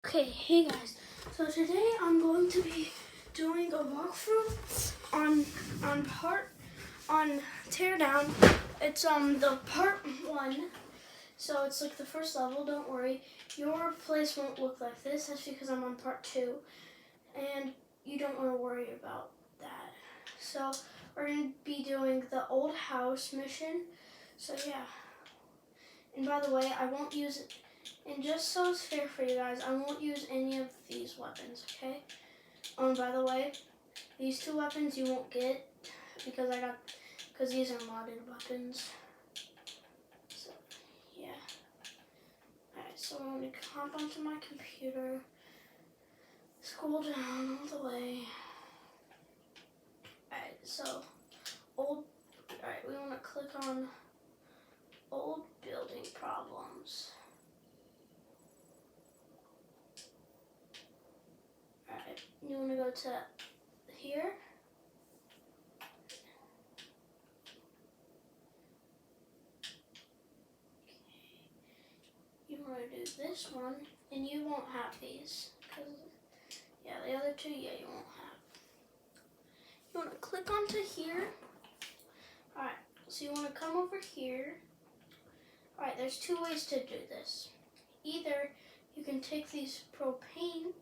Okay, hey guys. So today I'm going to be doing a walkthrough on TearDown. It's the part 1. So it's like the first level, don't worry. Your place won't look like this. That's because I'm on part 2. And you don't want to worry about that. So we're going to be doing the old house mission. So yeah. And by the way, I won't use it. And just so it's fair for you guys, I won't use any of these weapons, okay? By the way, these 2 weapons you won't get because these are modded weapons. So, yeah. Alright, so I'm going to hop onto my computer, scroll down all the way. Alright, so, we want to click on old building problems. Alright, you want to go to here. You want to do this one, and you won't have these, because, yeah, the other 2, yeah, you won't have. You want to click onto here. Alright, so you want to come over here. Alright, there's 2 ways to do this. Either you can take these propane,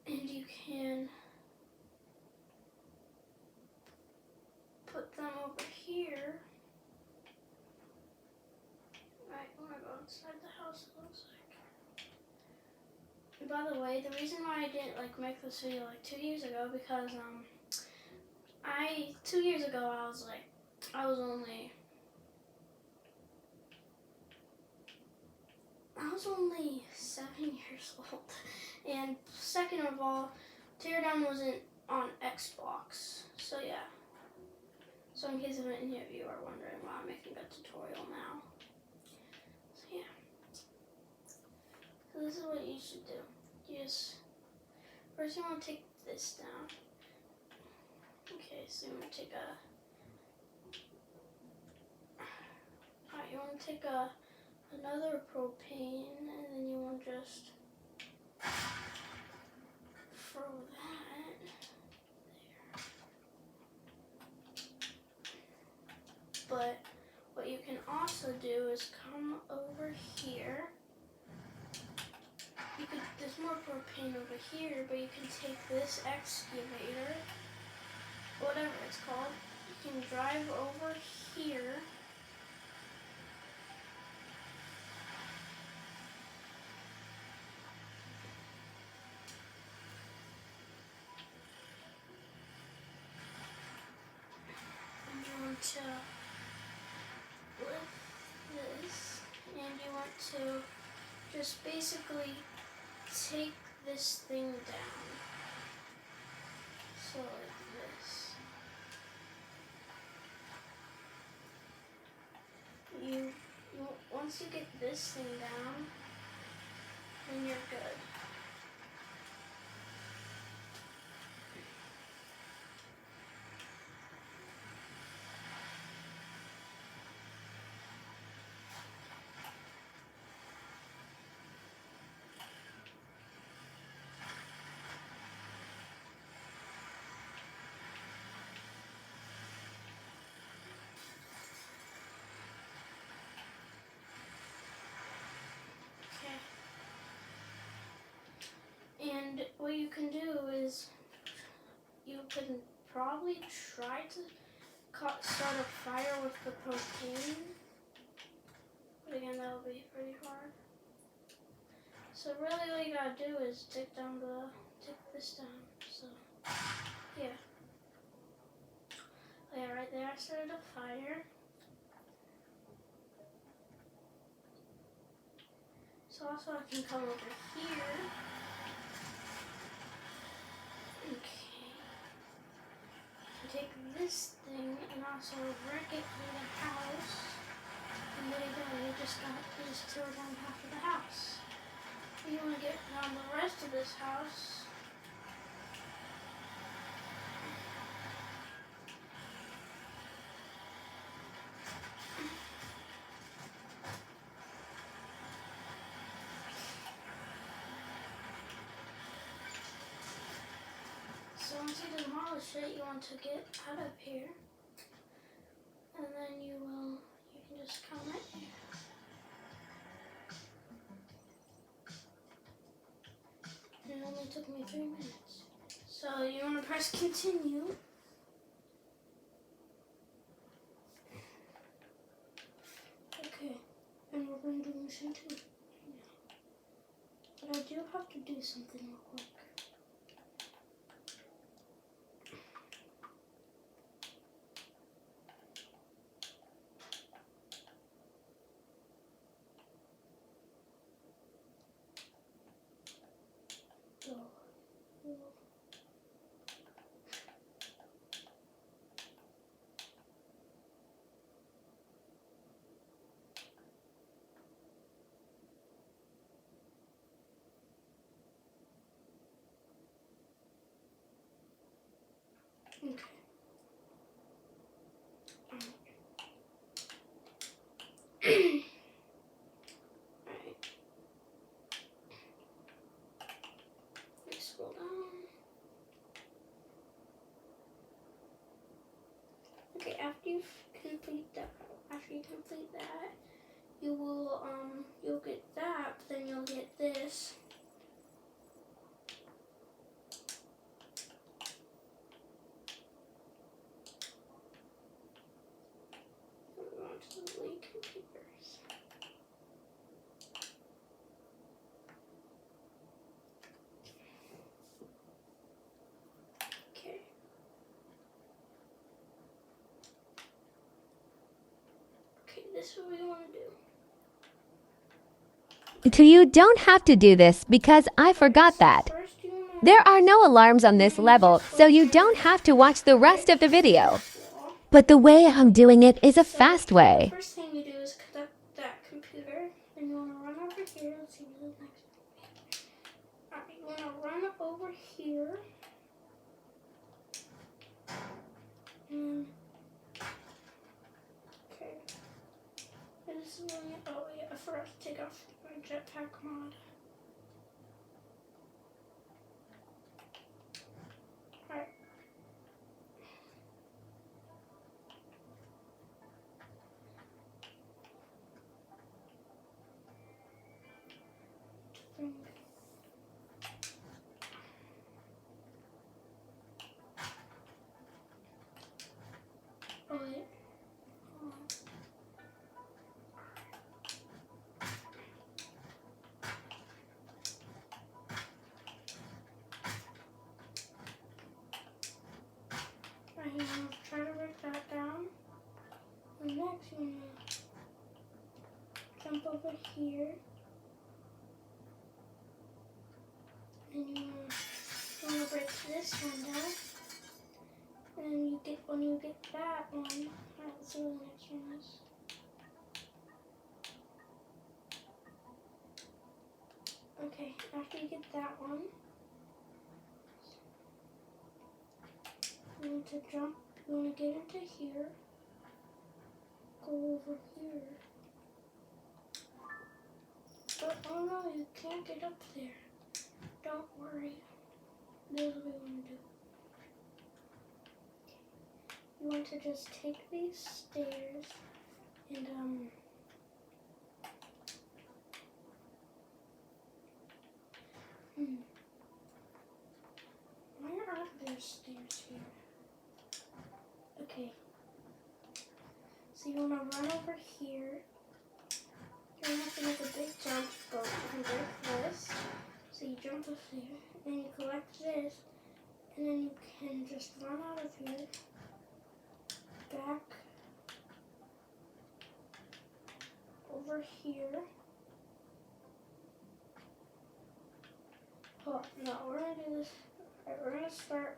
and you can put them over here. Right, I'm gonna go inside the house, it looks like. And by the way, the reason why I didn't make this video 2 years ago, because 2 years ago I was only 7 years old. And second of all, TearDown wasn't on Xbox. So yeah. So in case any of you are wondering why I'm making a tutorial now. So yeah. So this is what you should do. First you want to take this down. Okay, so you want to take you want to take another propane, and then you want to just throw that there. But what you can also do is come over here. There's more propane over here, but you can take this excavator, whatever it's called. You can drive over here. And you want to lift this, and you want to just basically take this thing down. So like this. Once you get this thing down, then you're good. And what you can do is, you can probably try to start a fire with the propane, but again, that will be pretty hard. So really what you gotta do is take this down, so, yeah. Oh yeah, right there I started a fire. So also I can come over here. Okay. Take this thing and also wreck it in the house. And there you go, you just tore down half of the house. You want to get down the rest of this house. once you demolish it, you want to get out of here. And then you can just come right here. It only took me 3 minutes. So you want to press continue. Okay, and we're going to do mission 2. But I do have to do something real quick. So, okay. Alright. Let's scroll down. Okay, after you complete that, you will you'll get that, but then you'll get this. We're going to the link computers. Okay. Okay, this is what we want to do. You don't have to do this because I forgot that. There are no alarms on this level, so you don't have to watch the rest of the video. But the way I'm doing it is a fast way. The first thing you do is connect that computer, and you want to run over here. Let's see the next one. Alright, you want to run over here. And okay. And this is when you, oh yeah, I forgot to take off my jetpack mod. Alright. Oh wait. Hold on. Alright, you want to try to break that down. And next you want to jump over here. And you want to break this one down. And when you get that one, alright, let's see what the next one is. Okay, after you get that one, you want to jump, you want to get into here, go over here. But oh no, you can't get up there. Don't worry. This is what we want to do. You want to just take these stairs and why are there stairs here? Okay. So you want to run over here. You don't have to make a big jump, but you can break this. So you jump up there, and you collect this, and then you can just run out of here, back over here. Oh, no, we're going to do this. Alright, we're going to start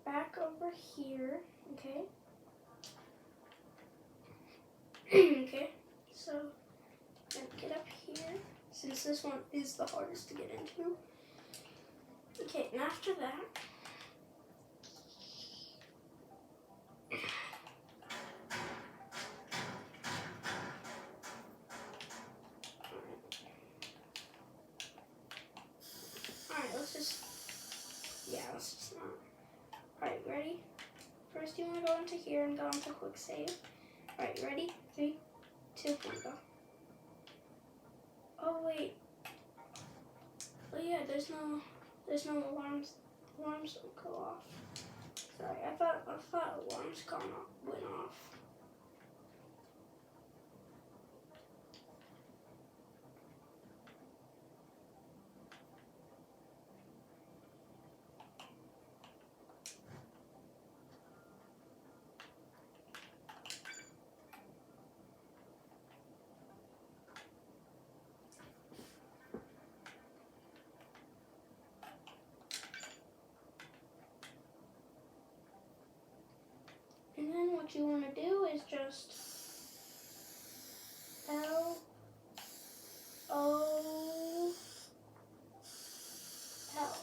back over here, okay? Okay, so I'm going to get up here, since this one is the hardest to get into. Okay, and after that, alright, let's just not. ready? First, you want to go into here and go into quick save. Alright, you ready? 3, 2, 1, go. Oh wait. Oh yeah, there's no alarms. Alarms don't go off. Sorry, I thought alarms went off. And then what you want to do is just L O L.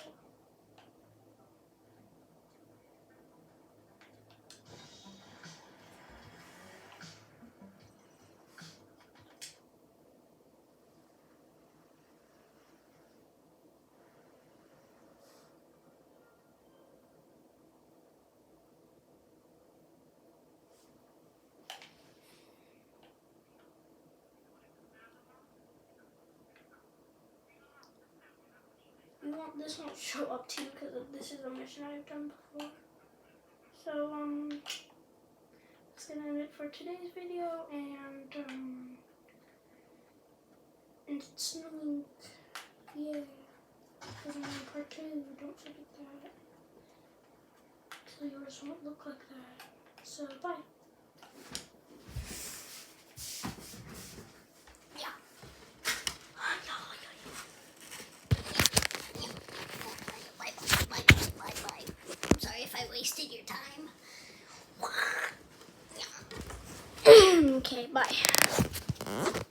This won't show up to you because this is a mission I've done before. So that's gonna end it for today's video, and it's snowing, yeah, because I'm on part 2, don't forget that. So yours won't look like that. So bye. I wasted your time. Okay, bye.